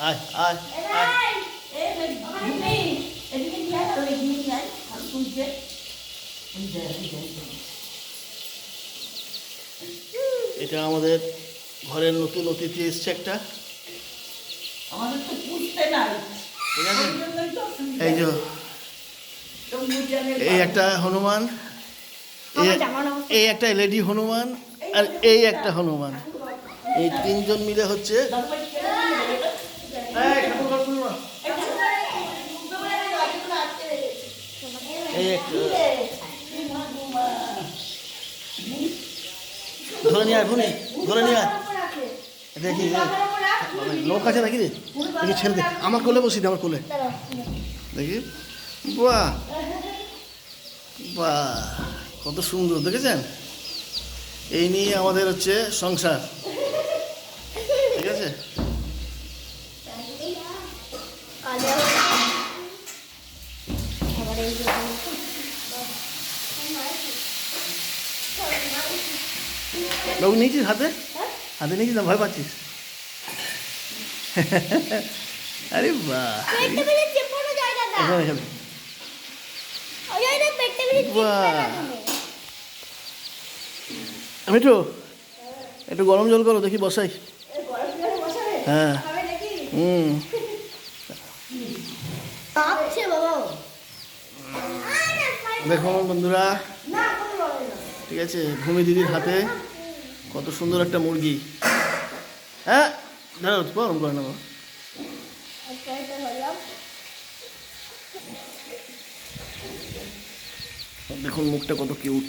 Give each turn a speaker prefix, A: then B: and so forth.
A: আয় আয় আয়। এটা আমাদের ঘরের নতুন অতিথি এসছে একটা।
B: আমাদের তো পুষতে নাই,
A: ঠিক আছে,
B: ওই জন্যই তো অসুবিধা।
A: এই যে
B: তো মুজানের
A: এই একটা হনুমান, এই একটা এলইডি হনুমান, আর এই একটা হনুমান, এই তিনজন মিলে হচ্ছে এই একটা। ধরে নিয়ে আয় ফোনে, ধরে নিয়ে আয়। দেখি লোক আছে নাকি রে, দেখি ছেড়ে দে, আমার কোলে বসি দে, আমার কোলে দেখি। বাহ বাহ, কত সুন্দর দেখেছেন। এই নিয়ে আমাদের হচ্ছে সংসার, ঠিক আছে। বাবু নিয়েছিস হাতে, হাতে নিয়েছিস না, ভয় পাচ্ছিস? আরে বাহ, এখানে এখানে বাহ। মিঠু একটু গরম জল করো দেখি, বসাই। হ্যাঁ দেখো বন্ধুরা, ঠিক আছে, ভূমি দিদির হাতে কত সুন্দর একটা মুরগি। হ্যাঁ দাঁড়াও, গরম করে নেবো। দেখুন মুখটা কত কিউট।